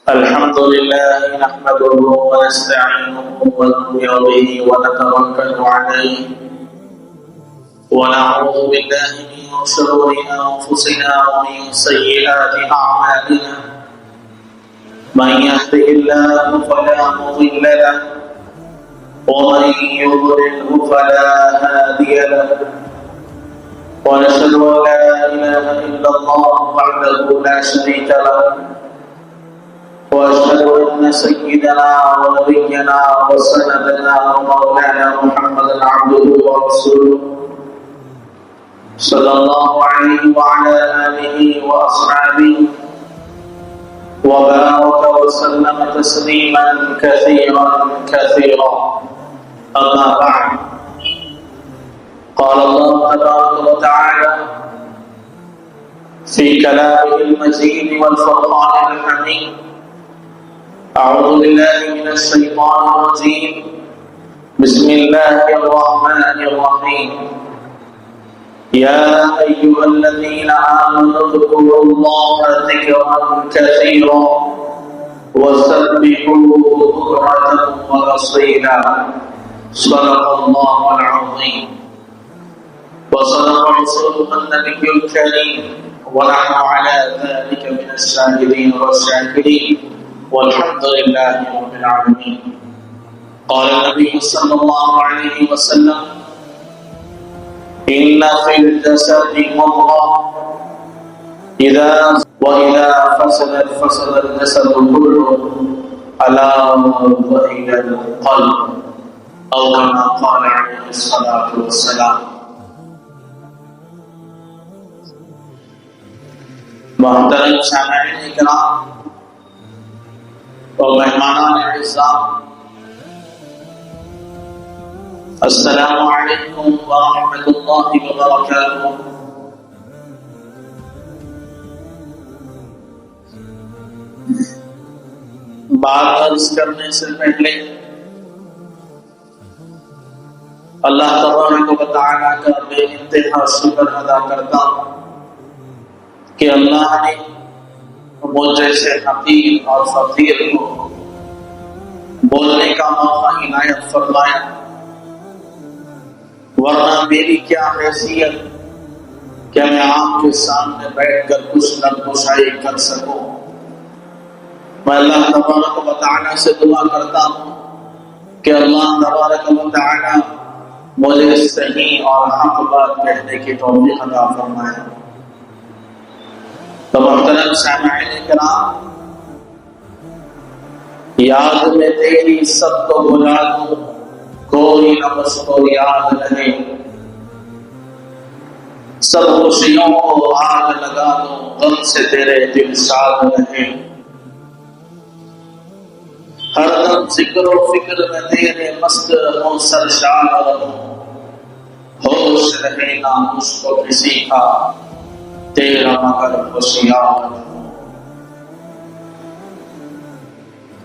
الحمد لله نحمده ونستعينه ونؤمن به ونتوكل عليه ونعوذ بالله من شرور أنفسنا ومن سيئات أعمالنا من يهده الله فلا مضل له ومن يضلله فلا هادي له ونشهد أن لا إله إلا الله وحده لا شريك له وأشهد أن سيدنا ونبينا وسندنا ومولانا محمدا عبده ورسوله صلى الله عليه وعلى آله وأصحابه وبارك وسلم تسليما كثيرا أما بعد قال الله تبارك وتعالى في كلامه المجيد والفرقان الحميد أعوذ بالله من الشيطان الرجيم بسم الله الرحمن الرحيم يا أيها الذين آمنوا اذكروا الله ذكرا كثيرا وسبحوه بكرة وأصيلا صدق الله العظيم وصدق رسوله النبي الكريم ونحن على ذلك من الشاهدين والشاكرين والحمد لله رب العالمين. قال النبي صلى الله عليه وسلم إن في الجسد مضغة إذا فسد الجسد كله ألا وهي القلب أو كما قال عليه الصلاة والسلام. محترم سامعین کرام اور مہمانان اعزاز، السلام علیکم ورحمۃ اللہ وبرکاتہ۔ بات عرض کرنے سے پہلے اللہ تبارک و تعالیٰ کا بے انتہا شکر ادا کرتا ہوں کہ اللہ نے مجھ جیسے حقیر اور فقیر کو بولنے کا موقع عنایت فرمایا، ورنہ میری کیا حیثیت کہ میں آپ کے سامنے بیٹھ کر کچھ نرگشائی کر سکوں۔ میں اللہ تبارک و تعالیٰ سے دعا کرتا ہوں کہ اللہ تبارک و تعالیٰ مجھے صحیح اور حق بات کہنے کی توفیق عطا فرمائے۔ تو محترم سامعین کرام، یاد میں تیری سب کو بلا دوں، کوئی نہ مجھ کو یاد رہے، سب خوشیوں کو آگ لگا دوں، غم سے تیرے دل شاد رہے، ہر دم ذکر و فکر میں تیرے مست رہوں، سرشار رہوں، ہوش رہے نہ مجھ کو کسی کا، تیرا مگر ہوشیار رہوں۔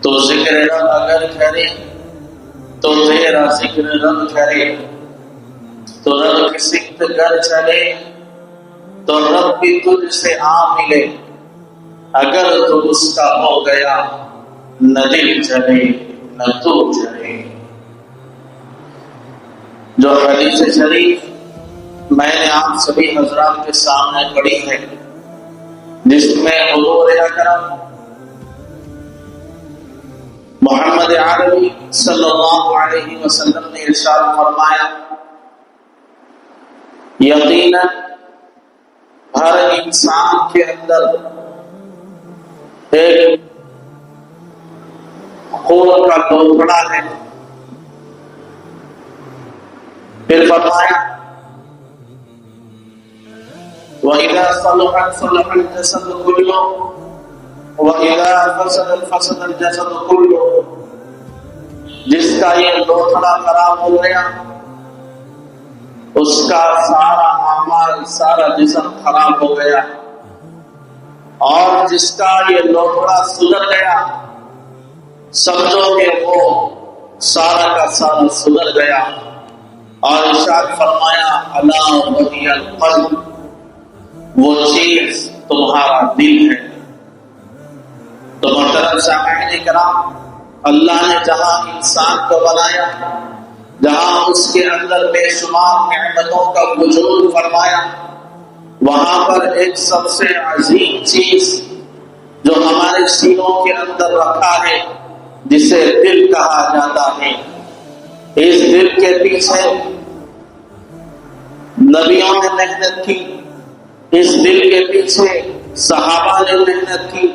تو ذکر رب اگر کرے تو تیرا ذکر رب کرے، تو رب کی سکت گر چلے تو رب بھی تجھ سے آ ملے، اگر تو اس کا ہو گیا نہ دل چلے نہ تو چلے۔ جو حدیث شریف میں نے آپ سبھی حضرات کے سامنے پڑھی ہے، جس میں حضور اکرم محمد عربی صلی اللہ علیہ وسلم نے ارشاد فرمایا، یقیناً ہر انسان کے اندر ایک خون کا لوتھڑا ہے۔ پھر فرمایا، وَإِذَا صَلُحَتْ صَلَحَ الْجَسَدُ كُلُّهُ وَإِذَا فَسَدَ الْجَسَدُ كُلُّهُ۔ جس کا یہ لوتھڑا خراب ہو گیا، اس کا سارا اعمال، سارا جسم خراب ہو گیا، اور جس کا یہ لوتھڑا سدھر گیا، سمجھو کہ وہ سارا کا سارا سدھر گیا۔ اور ارشاد فرمایا، الا وہی القلب، وہ چیز تمہارا دل ہے۔ تو محترم سامعین کرام، اللہ نے جہاں انسان کو بنایا، جہاں اس کے اندر بے شمار نعمتوں کا وجود فرمایا، وہاں پر ایک سب سے عظیم چیز جو ہمارے سینوں کے اندر رکھا ہے، جسے دل کہا جاتا ہے۔ اس دل کے پیچھے نبیوں نے محنت کی، اس دل کے پیچھے صحابہ نے محنت کی،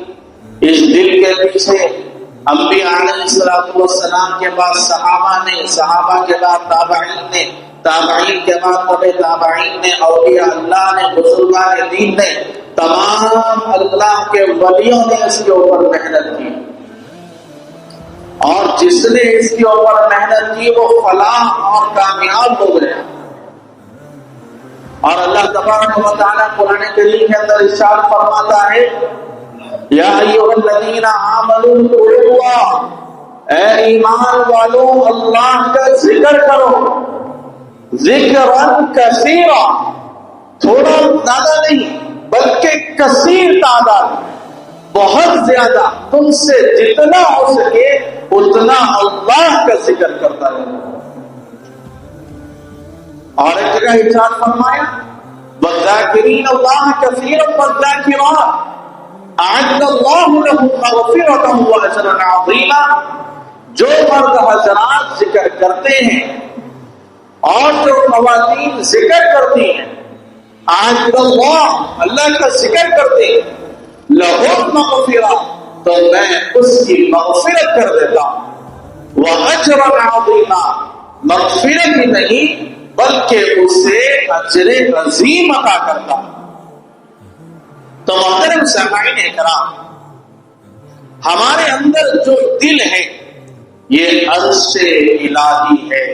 اس دل کے پیچھے انبیاء علیہ السلام کے بعد صحابہ نے، صحابہ کے بعد تابعین نے، تابعین کے بعد تبع تابعین نے، اولیاء اللہ نے، بزرگان دین نے، تمام اللہ کے ولیوں نے اس کے اوپر محنت کی، اور جس نے اس کے اوپر محنت کی وہ فلاح اور کامیاب ہو گیا۔ اور اللہ تبارک و تعالیٰ قرآن کریم کے اندر ارشاد فرماتا ہے، یا ایھا الذین آمنوا اذکروا اللہ، اے ایمان والو اللہ کا ذکر کرو، ذکرا کثیرا، تھوڑا زیادہ نہیں بلکہ کثیر تعداد، بہت زیادہ، تم سے جتنا ہو سکے اتنا اللہ کا ذکر کرتا رہو۔ اور ایک جگہ ارشاد فرمایا، والذاکرین اللہ کثیرا والذاکرات اعد اللہ لهم مغفرۃ واجرا عظیما، جو مرد حضرات ذکر کرتے ہیں اور جو خواتین ذکر کرتی ہیں، اعد اللہ، اللہ کا ذکر کرتے ہیں، لهم مغفرۃ، تو میں اس کی مغفرت کر دیتا ہوں، واجرا عظیما، مغفرت ہی نہیں بلکہ اسے اجر عظیم عطا کرتا ہوں۔ تو محترم سامعین کرام، ہمارے اندر جو دل ہے یہ عرش الہی ہے،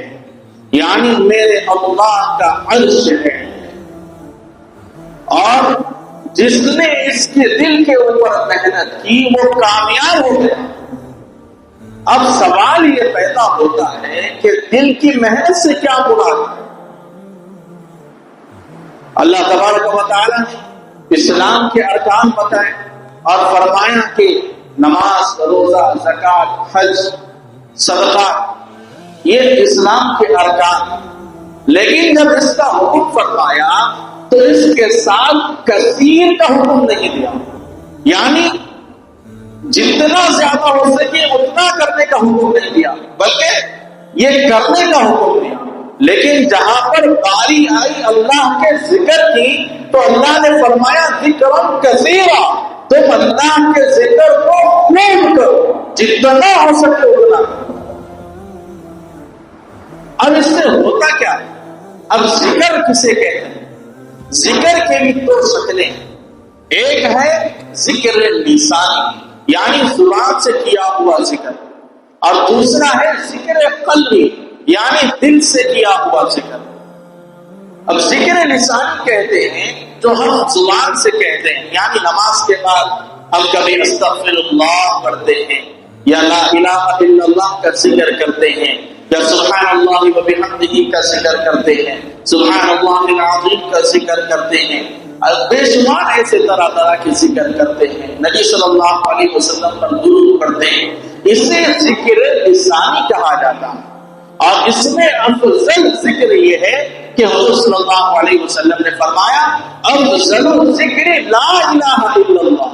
یعنی میرے اللہ کا عرش ہے، اور جس نے اس کے دل کے اوپر محنت کی وہ کامیاب ہو گیا۔ اب سوال یہ پیدا ہوتا ہے کہ دل کی محنت سے کیا مراد ہے؟ اللہ تبارک و تعالیٰ نے اسلام کے ارکان بتائے اور فرمایا کہ نماز، روزہ، زکوٰۃ، حج، صدقہ، یہ اسلام کے ارکان، لیکن جب اس کا حکم فرمایا تو اس کے ساتھ کثیر کا حکم نہیں دیا، یعنی جتنا زیادہ ہو سکے اتنا کرنے کا حکم نہیں دیا، بلکہ یہ کرنے کا حکم دیا۔ لیکن جہاں پر باری آئی اللہ کے ذکر کی تو اللہ نے فرمایا ذکرا کثیرا، تم اللہ کے ذکر کو خوب کرو، جتنا ہو سکے اتنا۔ اب اس سے ہوتا کیا ہے؟ اب ذکر کسے کہتے ہیں؟ ذکر کے بھی دو شکلیں ہیں، ایک ہے ذکر لسانی، یعنی زبان سے کیا ہوا ذکر، اور دوسرا ہے ذکر قلبی، یعنی دل سے کیا ہوا ذکر۔ اب ذکر لسانی کہتے ہیں جو ہم زبان سے کہتے ہیں، یعنی نماز کے بعد ہم کبھی استغفر اللہ پڑھتے ہیں، یا لا الہ الا اللہ کا ذکر کرتے ہیں، یا سبحان اللہ و بحمدہ کا ذکر کرتے ہیں، سبحان اللہ العظیم کا ذکر کرتے ہیں، بے شمار ایسے طرح طرح کے ذکر کرتے ہیں، نبی صلی اللہ علیہ وسلم پر درود پڑھتے ہیں، اسے ذکر لسانی کہا جاتا ہے۔ اور اس میں افضل ذکر یہ ہے کہ حضور صلی اللہ علیہ وسلم نے فرمایا افضل ذکر لا الہ الا اللہ،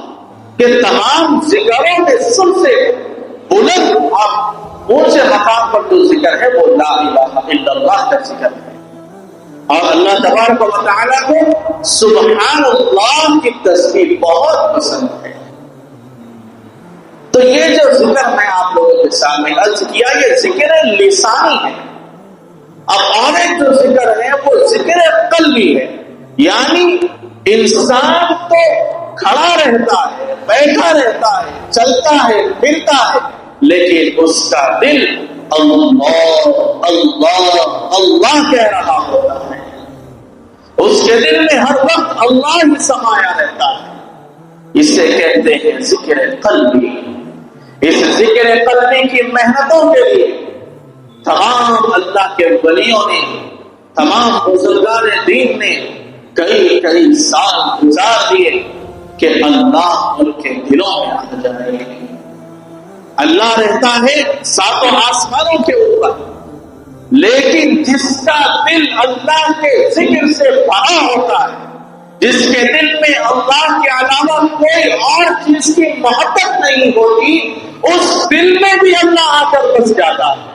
کہ تمام ذکروں میں سب سے بلند اور اونچے مقام پر جو ذکر ہے وہ لا الہ الا اللہ کا ذکر ہے۔ اور اللہ تبارک و تعالیٰ کو سبحان اللہ کی تسبیح بہت پسند ہے۔ تو یہ جو ذکر میں آپ لوگوں کے سامنے عرض کیا یہ ذکر لسانی ہے۔ اب اور ایک جو ذکر ہے وہ ذکر قلبی ہے، یعنی انسان تو کھڑا رہتا ہے، بیٹھا رہتا ہے، چلتا ہے، پھرتا ہے، لیکن اس کا دل اللہ اللہ اللہ کہہ رہا ہوتا ہے، اس کے دل میں ہر وقت اللہ ہی سمایا رہتا ہے، اسے کہتے ہیں ذکر قلبی۔ اس ذکر قلبی کی محنتوں کے لیے تمام اللہ کے ولیوں نے، تمام بزرگان دین نے کئی کئی سال گزار دیے، کہ اللہ ان کے دلوں میں آ جائے۔ اللہ رہتا ہے ساتوں آسمانوں کے اوپر، لیکن جس کا دل اللہ کے ذکر سے بھرا ہوتا ہے، جس کے دل میں اللہ کے علاوہ کوئی اور چیز کی محبت نہیں ہوتی، اس دل میں بھی اللہ آ کر بس جاتا ہے۔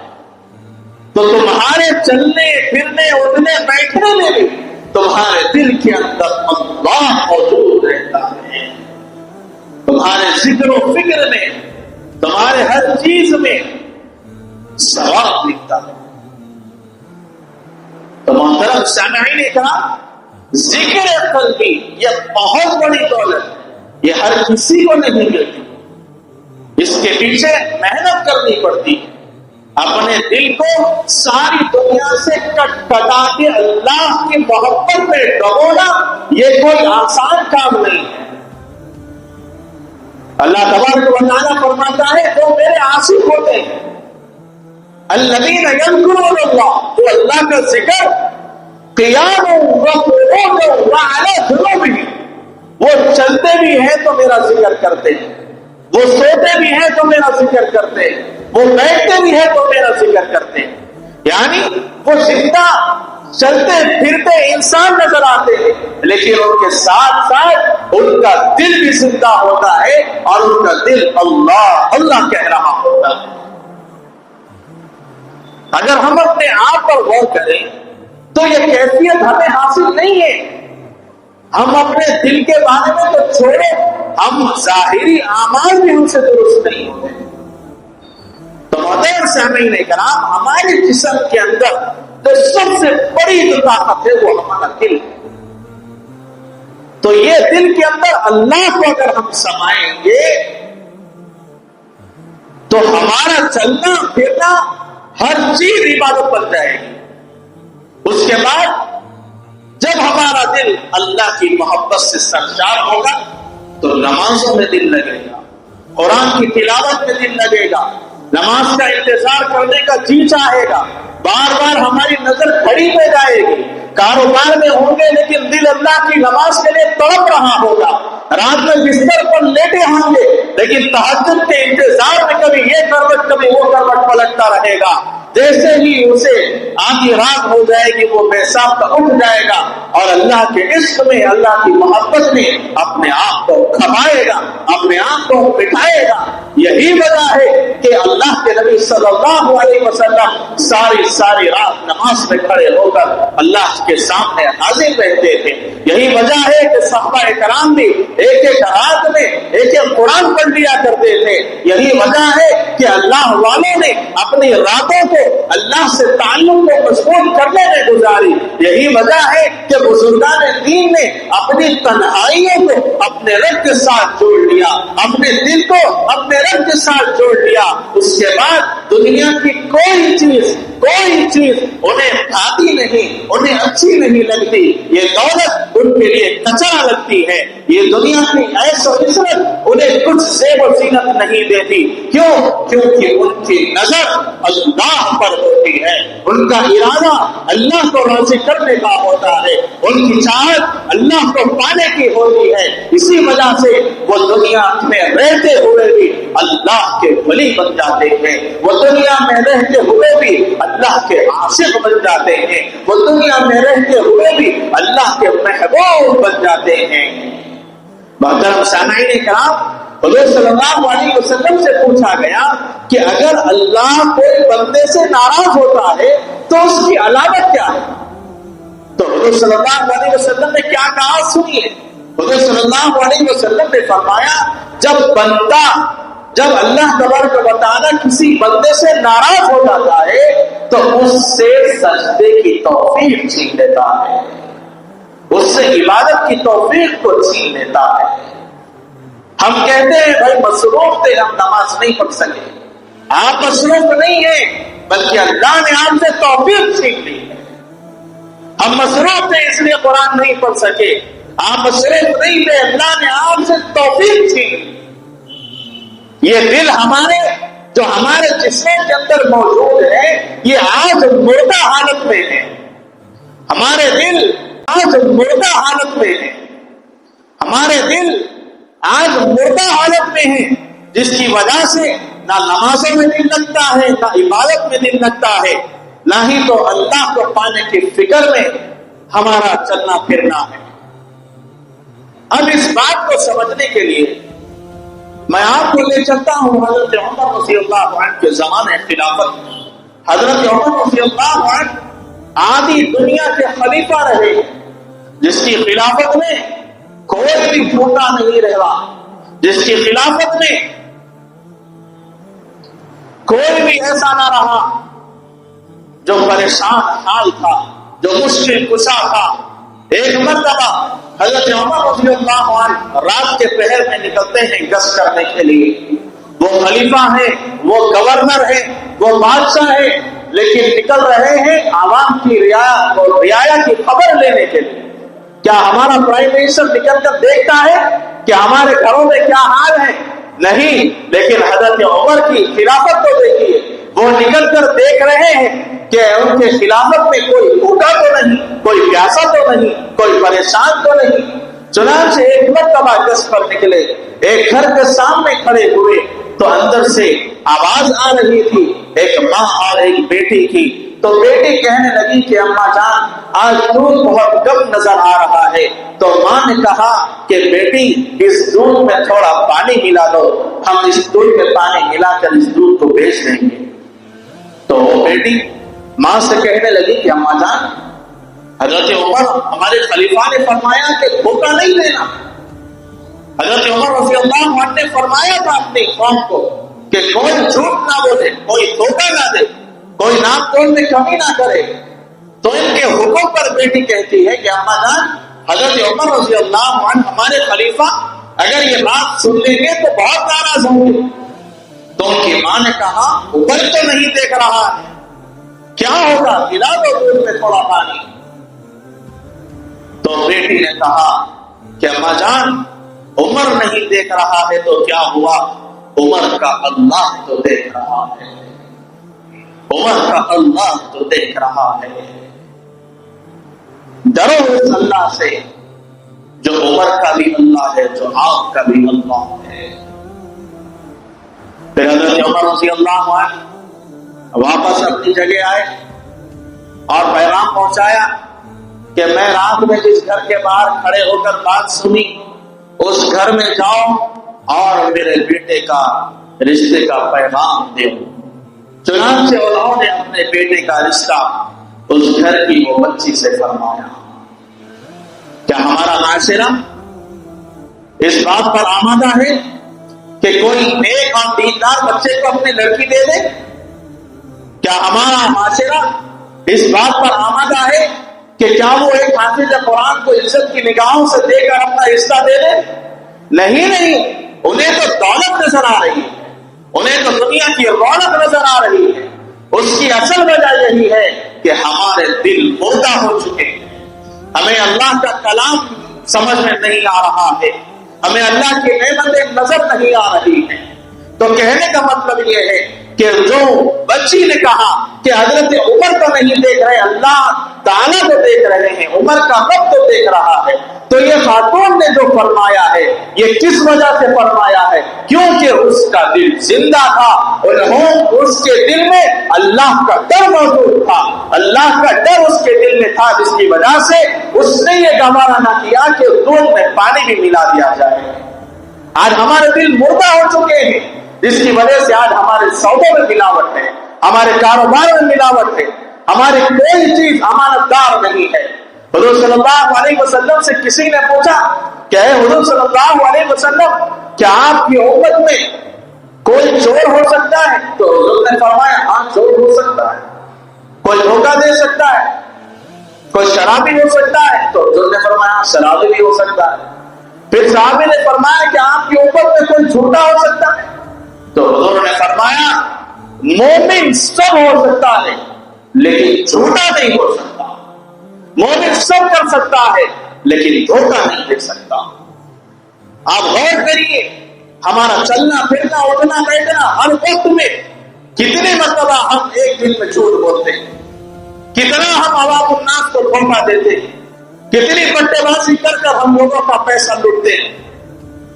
تو تمہارے چلنے پھرنے اٹھنے بیٹھنے میں بھی تمہارے دل کے اندر اللہ موجود رہتا ہے، تمہارے ذکر و فکر میں، تمہارے ہر چیز میں ثواب دکھتا ہے۔ تو محترم سامعین نے کہا ذکر قلبی یہ بہت بڑی دولت ہے، یہ ہر کسی کو نہیں ملتی، اس کے پیچھے محنت کرنی پڑتی ہے۔ اپنے دل کو ساری دنیا سے کٹا کے اللہ کی محبت میں ڈبونا یہ کوئی آسان کام نہیں ہے۔ اللہ تبارک و تعالیٰ فرماتا ہے جو میرے عاشق ہوتے ہیں، الذین یذکرون اللہ، جو اللہ کا ذکر قیاما وقعودا وعلی جنوبہم، وہ چلتے بھی ہیں تو میرا ذکر کرتے ہیں، وہ سوتے بھی ہیں تو میرا ذکر کرتے ہیں، وہ بیٹھتے بھی ہیں تو میرا ذکر کرتے ہیں۔ یعنی وہ زندہ چلتے پھرتے انسان نظر آتے ہیں، لیکن ان کے ساتھ ساتھ ان کا دل بھی زندہ ہوتا ہے اور ان کا دل اللہ اللہ کہہ رہا ہوتا ہے۔ اگر ہم اپنے آپ پر غور کریں تو یہ کیفیت ہمیں حاصل نہیں ہے۔ ہم اپنے دل کے بارے میں تو چھوڑے، ہم ظاہری اعمال بھی ہم سے درست نہیں ہوتے۔ تو محترم سامعین کرام، ہمارے جسم کے اندر جو سب سے بڑی جو طاقت ہے وہ ہمارا دل ہے۔ تو یہ دل کے اندر اللہ کو اگر ہم سمائیں گے تو ہمارا چلنا پھرنا ہر چیز عبادت بن جائے گی۔ اس کے بعد جب ہمارا دل اللہ کی محبت سے سرشار ہوگا تو نمازوں میں دل لگے گا، قرآن کی تلاوت میں دل لگے گا، نماز کا انتظار کرنے کا جی چاہے گا، بار بار ہماری نظر گھڑی پہ جائے گی، کاروبار میں ہوں گے لیکن دل اللہ کی نماز کے لیے تڑپ رہا ہوگا، رات میں بستر پر لیٹے ہوں گے لیکن تہجد کے انتظار میں کبھی یہ کروٹ کبھی وہ کروٹ پلٹتا رہے گا۔ جیسے ہی اسے آدھی رات ہو جائے گی وہ بے ساختہ اٹھ جائے گا اور اللہ کے عشق میں، اللہ کی محبت میں اپنے آپ کو کھپائے گا، اپنے آپ کو بٹھائے گا۔ یہی وجہ ہے کہ اللہ کے نبی صلی اللہ علیہ وسلم ساری رات نماز میں کھڑے ہو کر اللہ کے سامنے حاضر رہتے تھے۔ یہی وجہ ہے کہ صحابہ کرام بھی ایک ایک رات میں ایک ایک قرآن پڑھ لیا کرتے تھے۔ یہی وجہ ہے کہ اللہ والوں نے اپنی راتوں کو اللہ سے تعلق کو مضبوط کرنے میں گزاری۔ یہی وجہ ہے کہ بزرگان دین نے اپنی تنہائیوں کو اپنے رب کے ساتھ جوڑ لیا، اپنے دل کو اپنے رب کے ساتھ جوڑ لیا۔ اس کے بعد دنیا کی کوئی چیز انہیں بھاتی نہیں، انہیں اچھی نہیں لگتی۔ یہ دولت ان کے لیے کچرا لگتی ہے، یہ دنیا کی عیش و عشرت انہیں کچھ زیب و زینت نہیں دیتی۔ کیوں؟ کیونکہ ان کی نظر اللہ پر ہوتی ہے، ان کا ارادہ اللہ کو راضی کرنے کا ہوتا ہے، ان کی چاہت اللہ کو پانے کی ہوتی ہے۔ اسی وجہ سے وہ دنیا میں رہتے ہوئے بھی اللہ کے ولی بن جاتے ہیں، وہ دنیا میں رہتے ہوئے بھی اللہ کے عاشق بن جاتے ہیں، وہ دنیا میں رہتے ہوئے بھی اللہ کے محبوب بن جاتے ہیں۔ محترم سامعین کرام، حضور صلی اللہ علیہ وسلم سے پوچھا گیا کہ اگر اللہ کوئی بندے سے ناراض ہوتا ہے تو اس کی علامت کیا ہے؟ تو حضور صلی اللہ علیہ وسلم نے کیا کہا سنیے۔ حضور صلی اللہ علیہ وسلم نے فرمایا جب اللہ تبارک و تعالیٰ کسی بندے سے ناراض ہو جاتا ہے تو اس سے سجدے کی توفیق چھین لیتا ہے، اس سے عبادت کی توفیق کو چھین لیتا ہے۔ ہم کہتے ہیں بھائی مصروف تھے، ہم نماز نہیں پڑھ سکے۔ آپ مصروف نہیں ہیں بلکہ اللہ نے آپ سے توفیق چھین لی ہے۔ ہم مصروف تھے اس لیے قرآن نہیں پڑھ سکے، آپ مصروف نہیں تھے، اللہ نے آپ سے توفیق چھین لی۔ یہ دل جو ہمارے جسم کے اندر موجود ہے یہ آج مردہ حالت میں ہے، ہمارے دل آج مردہ حالت میں ہے، ہمارے دل آج مردہ حالت میں ہیں، جس کی وجہ سے نہ نمازوں میں دل لگتا ہے، نہ عبادت میں دل لگتا ہے، نہ ہی تو اللہ کو پانے کی فکر میں ہمارا چلنا پھرنا ہے۔ اب اس بات کو سمجھنے کے لیے میں آپ کو لے چلتا ہوں حضرت عمر رضی اللہ عنہ کے زمانے خلافت۔ حضرت عمر رضی اللہ عنہ آدھی دنیا کے خلیفہ رہے، جس کی خلافت میں کوئی بھی بھوکا نہیں رہا، جس کی خلافت میں کوئی بھی ایسا نہ رہا جو پریشان حال تھا، جو مشکل کشا تھا۔ ایک مرتبہ حضرت عمر رضی اللہ عنہ رات کے پہر میں نکلتے ہیں گشت کرنے کے لیے۔ وہ خلیفہ ہیں، وہ گورنر ہیں، وہ بادشاہ ہیں، لیکن نکل رہے ہیں عوام کی رعایا کی خبر لینے کے لیے۔ کیا ہمارا پرائم منسٹر نکل کر دیکھتا ہے کہ ہمارے گھروں میں کیا حال ہے؟ نہیں، لیکن حضرت عمر کی خلافت کو دیکھیے، وہ نکل کر دیکھ رہے ہیں کہ ان کے خلافت میں کوئی بھوکا تو نہیں، کوئی پیاسا تو نہیں، کوئی پریشان تو نہیں۔ چنانچہ ایک مرتبہ گشت پر نکلے، ایک گھر کے سامنے کھڑے ہوئے تو اندر سے آواز آ رہی تھی، ایک ماں اور ایک بیٹی کی۔ تو بیٹی کہنے لگی کہ اماں جان آج دودھ بہت کم نظر آ رہا ہے۔ تو ماں نے کہا کہ بیٹی اس دودھ میں تھوڑا پانی ملا دو، ہم اس دودھ میں پانی ملا کر اس دودھ کو بیچ دیں گے۔ تو وہ بیٹی ماں سے کہنے لگی کہ اماں جان حضرت عمر ہمارے خلیفہ نے فرمایا کہ دھوکہ نہیں دینا۔ حضرت عمر رضی اللہ عنہ نے فرمایا تھا اپنی قوم کو کہ کوئی جھوٹ نہ بولے، کوئی دھوکہ نہ دے، کوئی نام توڑ میں کمی نہ کرے۔ تو ان کے حکم پر بیٹی کہتی ہے کہ اماں جان حضرت عمر رضی اللہ عنہ ہمارے خلیفہ اگر یہ بات سن لیں گے تو بہت ناراض ہوں گے۔ تو ان کی ماں نے کہا اوپر تو نہیں دیکھ رہا ہے، کیا ہوگا، ملا دو دودھ میں تھوڑا پانی۔ تو بیٹی نے کہا کہ اماں جان عمر نہیں دیکھ رہا ہے تو کیا ہوا، عمر کا اللہ تو دیکھ رہا ہے، عمر کا اللہ تو دیکھ رہا ہے۔ ڈرو اس اللہ سے جو عمر کا بھی اللہ ہے، جو آپ کا بھی اللہ ہے۔ پھر حضرت عمر رضی اللہ عنہ واپس اپنی جگہ آئے اور پیغام پہنچایا کہ میں رات میں جس گھر کے باہر کھڑے ہو کر بات سنی اس گھر میں جاؤ اور میرے بیٹے کا رشتے کا پیغام دو۔ چنانچہ انہوں نے اپنے بیٹے کا رشتہ اس گھر کی وہ بچی سے فرمایا۔ کیا ہمارا معاشرہ اس بات پر آمادہ ہے کہ کوئی نیک اور دیندار بچے کو اپنی لڑکی دے دے؟ کیا ہمارا معاشرہ اس بات پر آمادہ ہے کہ کیا وہ ایک حافظ قرآن کو عزت کی نگاہوں سے دے کر اپنا رشتہ دے دے؟ نہیں، انہیں تو دولت نظر آ رہی ہے، انہیں تو دنیا کی رونق نظر آ رہی ہے۔ اس کی اصل وجہ یہی ہے کہ ہمارے دل مردہ ہو چکے ہیں، ہمیں اللہ کا کلام سمجھ میں نہیں آ رہا ہے، ہمیں اللہ کی نعمتیں نظر نہیں آ رہی ہیں۔ تو کہنے کا مطلب یہ ہے کہ جو بچی نے کہا کہ حضرت عمر تو نہیں دیکھ رہے، اللہ تعالیٰ کو دیکھ رہے ہیں، عمر کا رب تو دیکھ رہا ہے، تو یہ خاتون نے جو فرمایا ہے یہ کس وجہ سے فرمایا ہے؟ کیونکہ اس کا دل زندہ تھا، اس کے دل میں اللہ کا ڈر موجود تھا، اللہ کا ڈر اس کے دل میں تھا، جس کی وجہ سے اس نے یہ گوارا نہ کیا کہ دودھ میں پانی بھی ملا دیا جائے۔ آج ہمارے دل مردہ ہو چکے ہیں، جس کی وجہ سے آج ہمارے سودوں میں ملاوٹ ہے، ہمارے کاروبار میں ملاوٹ ہے، ہماری کوئی چیز امانت دار نہیں ہے۔ حضور صلی اللہ علیہ وسلم سے کسی نے پوچھا کہ اے حضور صلی اللہ علیہ وسلم کیا آپ کی امت میں کوئی چور ہو سکتا ہے؟ تو حضور نے فرمایا ہاں چور ہو سکتا ہے، کوئی دھوکہ دے سکتا ہے، کوئی شرابی ہو سکتا ہے، تو حضور نے فرمایا شرابی بھی ہو سکتا ہے۔ پھر صحابی نے فرمایا کہ آپ کی امت میں کوئی جھوٹا ہو سکتا ہے؟ تو حضور نے فرمایا مومن سب ہو سکتا ہے لیکن جھوٹا نہیں ہو سکتا، مومن سب کر سکتا ہے لیکن دھوکہ نہیں دے سکتا۔ آپ غور کریے، ہمارا چلنا پھرنا اٹھنا بیٹھنا ہر وقت میں کتنی مرتبہ ہم ایک دن میں جھوٹ بولتے ہیں، کتنا ہم عوام الناس کو دھوکہ دیتے ہیں، کتنی بٹے بازی کر کر ہم لوگوں کا پیسہ لوٹتے ہیں۔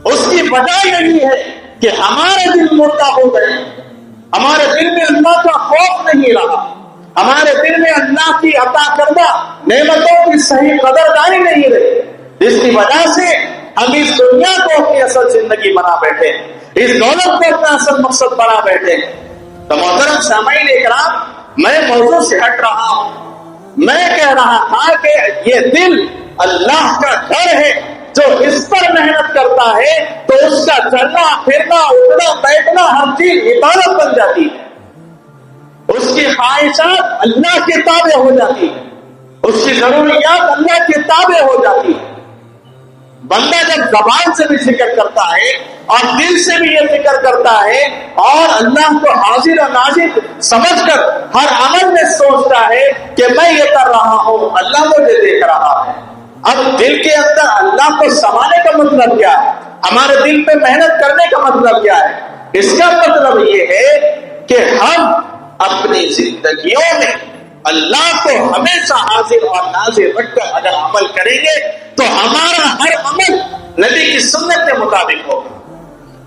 اس کی وجہ یہی ہے کہ ہمارے دل مردہ ہو گئے، ہمارے دل میں اللہ کا خوف نہیں رہا، ہمارے دل میں اللہ کی عطا کردہ نعمتوں کی صحیح قدردانی نہیں رہی، جس کی وجہ سے ہم اس دنیا کو اپنی اصل زندگی بنا بیٹھے، اس دولت کو اپنا اصل مقصد بنا بیٹھے۔ تو محترم سامعین اکرام، میں موضوع سے ہٹ رہا ہوں، میں کہہ رہا تھا کہ یہ دل اللہ کا گھر ہے، جو اس پر محنت کرتا ہے تو اس کا چلنا پھرنا اٹھنا بیٹھنا ہر چیز عبادت بن جاتی ہے، اس کی خواہشات اللہ کے تابع ہو جاتی ہے، اس کی ضروریات اللہ کے تابع ہو جاتی ہے۔ بندہ جب زبان سے بھی ذکر کرتا ہے اور دل سے بھی یہ ذکر کرتا ہے اور اللہ کو حاضر و ناظر سمجھ کر ہر عمل میں سوچتا ہے کہ میں یہ کر رہا ہوں، اللہ مجھے دیکھ رہا ہے۔ اب دل کے اندر اللہ کو سمانے کا مطلب کیا ہے؟ ہمارے دل پہ محنت کرنے کا مطلب کیا ہے؟ اس کا مطلب یہ ہے کہ ہم اپنی زندگیوں میں اللہ کو ہمیشہ حاضر اور ناظر رکھ کر اگر عمل کریں گے تو ہمارا ہر عمل نبی کی سنت کے مطابق ہوگا۔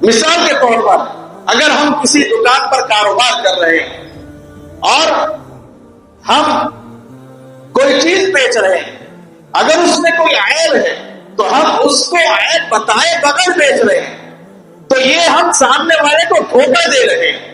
مثال کے طور پر اگر ہم کسی دکان پر کاروبار کر رہے ہیں اور ہم کوئی چیز بیچ رہے ہیں، اگر اس میں کوئی عیب ہے تو ہم اس کو عیب بتائے بغیر بیچ رہے ہیں، تو یہ ہم سامنے والے کو دھوکہ دے رہے ہیں۔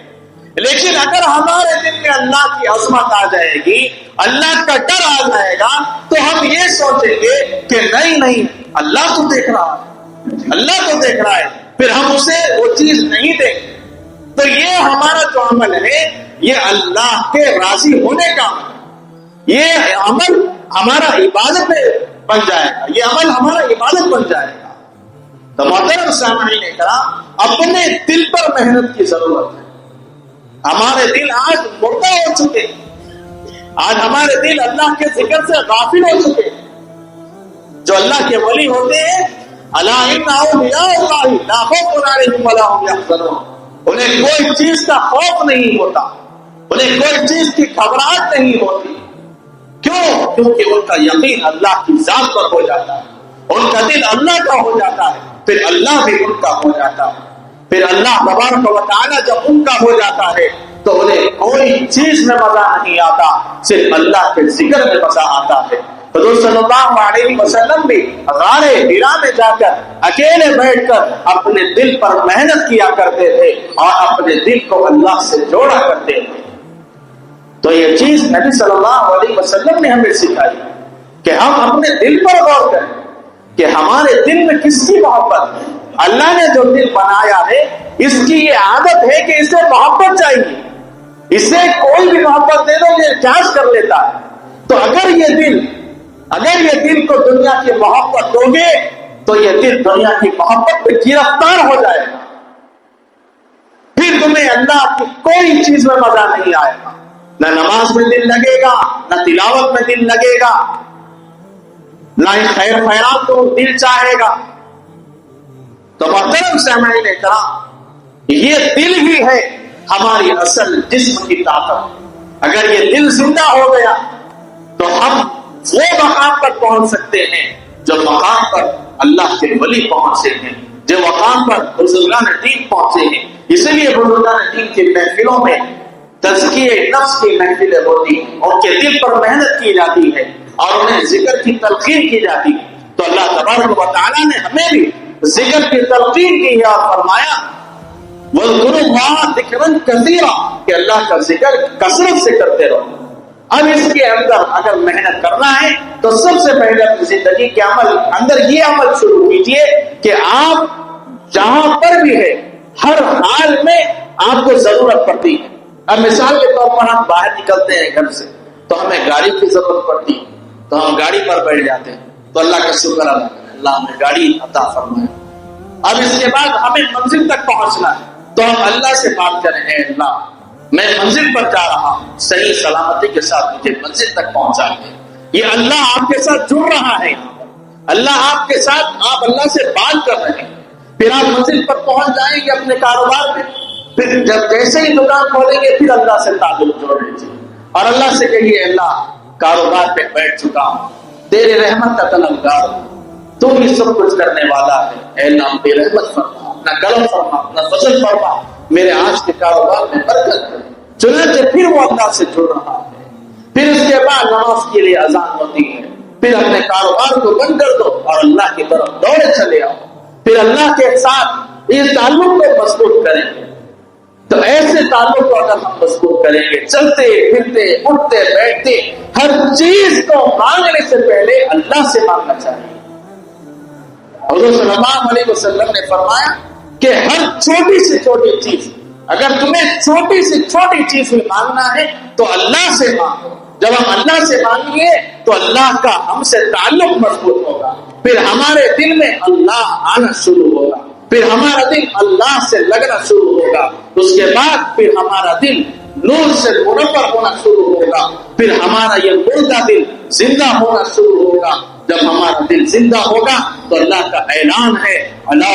لیکن اگر ہمارے دل میں اللہ کی عظمت آ جائے گی، اللہ کا ڈر آ جائے گا، تو ہم یہ سوچیں گے کہ نہیں اللہ تو دیکھ رہا ہے، اللہ تو دیکھ رہا ہے، پھر ہم اسے وہ چیز نہیں دیں گے۔ تو یہ ہمارا جو عمل ہے یہ اللہ کے راضی ہونے کا عمل، یہ عمل ہمارا عبادت بن جائے گا، یہ عمل ہمارا عبادت بن جائے گا۔ تو محترم سامعین اکرام، اپنے دل پر محنت کی ضرورت ہے۔ ہمارے دل آج مردہ ہو چکے، آج ہمارے دل اللہ کے ذکر سے غافل ہو چکے۔ جو اللہ کے ولی ہوتے ہیں، الا ان اولیاء اللہ لا خوف علیہم ولا هم يحزنون، انہیں کوئی چیز کا خوف نہیں ہوتا، انہیں کوئی چیز کی گھبراہٹ نہیں ہوتی۔ کیوں؟ کیونکہ ان کا یقین اللہ کی ذات پر ہو جاتا ہے، ان کا دل اللہ کا ہو جاتا ہے، پھر اللہ بھی ان کا ہو جاتا ہے۔ پھر اللہ تبارک و تعالی جب ان کا ہو جاتا ہے تو انہیں کوئی چیز میں مزہ نہیں آتا، صرف اللہ کے ذکر میں مزہ آتا ہے۔ حضور صلی اللہ علیہ وسلم بھی غار حرا میں جا کر اکیلے بیٹھ کر اپنے دل پر محنت کیا کرتے تھے اور اپنے دل کو اللہ سے جوڑا کرتے تھے۔ تو یہ چیز نبی صلی اللہ علیہ وسلم نے ہمیں سکھائی کہ ہم اپنے دل پر غور کریں کہ ہمارے دل میں کس کی محبت ہے۔ اللہ نے جو دل بنایا ہے اس کی یہ عادت ہے کہ اسے محبت چاہیے، اسے کوئی بھی محبت دے دو یہ احساس کر لیتا ہے۔ تو اگر یہ دل کو دنیا کی محبت دو گے تو یہ دل دنیا کی محبت پہ گرفتار ہو جائے گا، پھر تمہیں اللہ کی کوئی چیز میں مزہ نہیں آئے گا، نہ نماز میں دل لگے گا، نہ تلاوت میں دل لگے گا، نہ خیر خیرات کو دل چاہے گا۔ تو محترم سامعین اکرام، یہ دل ہی ہے ہماری اصل جسم کی طاقت۔ اگر یہ دل زندہ ہو گیا تو ہم وہ مقام پر پہنچ سکتے ہیں جو مقام پر اللہ کے ولی پہنچے ہیں، جو مقام پر بزرگان دین پہنچے ہیں۔ اسی لیے بزرگان دین کی محفلوں میں تزکیہ نفس کی محفلیں ہوتی ہیں، ان کے دل پر محنت کی جاتی ہے اور انہیں ذکر کی تلقین کی جاتی ہے۔ تو اللہ تبارک و تعالیٰ نے ہمیں بھی ذکر کی تلقین کی اور فرمایا وَاذْكُرُوا اللَّهَ ذِكْرًا كَثِيرًا، کہ اللہ کا ذکر کثرت سے کرتے رہو۔ اب اس کے اندر اگر محنت کرنا ہے تو سب سے پہلے اپنی زندگی کے اندر یہ عمل شروع کیجئے کہ آپ جہاں پر بھی ہے ہر حال میں آپ کو ضرورت پڑتی ہے۔ اب مثال کے طور پر ہم باہر نکلتے ہیں گھر سے تو ہمیں گاڑی کی ضرورت پڑتی ہے، تو ہم گاڑی پر بیٹھ جاتے ہیں، تو اللہ کا شکر ادا کریں، اللہ ہمیں گاڑی عطا فرمائے۔ اب اس کے بعد ہمیں منزل تک پہنچنا ہے تو ہم اللہ سے بات کریں، اے اللہ میں منزل پر جا رہا ہوں، صحیح سلامتی کے ساتھ مجھے منزل تک پہنچا دیں۔ یہ اللہ آپ کے ساتھ جڑ رہا ہے، اللہ آپ کے ساتھ، آپ اللہ سے بات کر رہے ہیں۔ پھر آپ منزل پر پہنچ جائیں گے اپنے کاروبار میں، پھر جب جیسے ہی دکان کھولیں گے پھر اللہ سے تعلق جوڑ لیجیے اور اللہ سے کہیے اللہ کاروبار پہ بیٹھ چکا ہوں، تیرے رحمت کا طلبگار ہوں، تو ہی سب کچھ کرنے والا ہے۔ اے اللہ ہم پہ رحمت فرما، اپنا کرم فرما، اپنا فضل فرما، میرے آج کے کاروبار میں برکت کر۔ چنانچہ پھر وہ اللہ سے جڑ رہا ہے، پھر اس کے بعد نماز کے لیے اذان ہوتی ہے، پھر اپنے کاروبار کو بند کر دو اور اللہ کی طرف دوڑے چلے آؤ، پھر اللہ کے ساتھ اس تعلق کو مضبوط کریں گے۔ تو ایسے تعلق کو اگر ہم مضبوط کریں گے، چلتے پھرتے اٹھتے بیٹھتے ہر چیز کو مانگنے سے پہلے اللہ سے مانگنا چاہیے۔ حضور صلی اللہ علیہ وسلم نے فرمایا کہ ہر چھوٹی سے چھوٹی چیز، اگر تمہیں چھوٹی سے چھوٹی چیز میں مانگنا ہے تو اللہ سے مانگو۔ جب ہم اللہ سے مانگیں گے تو اللہ کا ہم سے تعلق مضبوط ہوگا، پھر ہمارے دل میں اللہ آنا شروع ہوگا، پھر ہمارا دل اللہ سے لگنا شروع ہوگا، اس کے بعد پھر ہمارا دل نور سے منور ہونا شروع ہوگا، پھر ہمارا یہ مردہ دل زندہ ہونا شروع ہوگا۔ جب ہمارا دل زندہ ہوگا تو اللہ کا اعلان ہے الا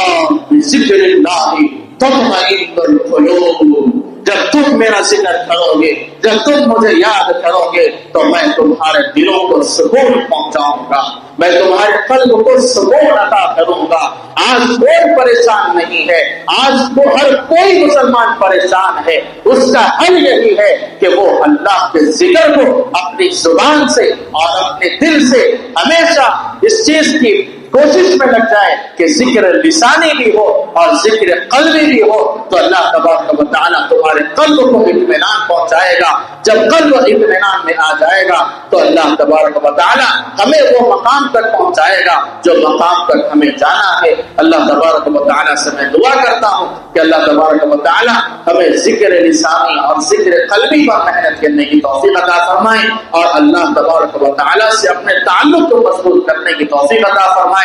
بذکر اللہ تطمئن القلوب، جب تم میرا ذکر کرو گے، جب تم مجھے یاد کرو گے تو میں تمہارے دلوں کو سکون پہنچاؤں گا، میں تمہارے قلب کو سکون عطا کروں گا۔ آج کوئی پریشان نہیں ہے، آج ہر کوئی مسلمان پریشان ہے، اس کا حل یہی ہے کہ وہ اللہ کے ذکر کو اپنی زبان سے اور اپنے دل سے ہمیشہ اس چیز کی کوشش میں لگ جائے کہ ذکر لسانی بھی ہو اور ذکر قلبی بھی ہو، تو اللہ تبارک و تعالیٰ تمہارے قلب کو اطمینان پہنچائے گا۔ جب قلب اطمینان میں آ جائے گا تو اللہ تبارک و تعالیٰ ہمیں وہ مقام تک پہنچائے گا جو مقام تک ہمیں جانا ہے۔ اللہ تبارک و تعالیٰ سے میں دعا کرتا ہوں کہ اللہ تبارک و تعالیٰ ہمیں ذکر لسانی اور ذکر قلبی پر محنت کرنے کی توفیق عطا فرمائے، اور اللہ تبارک و تعالیٰ سے اپنے تعلق کو مضبوط کرنے کی توفیق عطا فرمائے،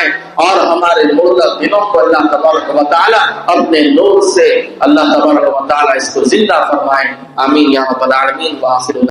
اور ہمارے مردہ دلوں کو اللہ تبارک و تعالیٰ اپنے نور سے اللہ تبارک و تعالیٰ اس کو زندہ فرمائے۔ آمین یا رب العالمین۔ وآخر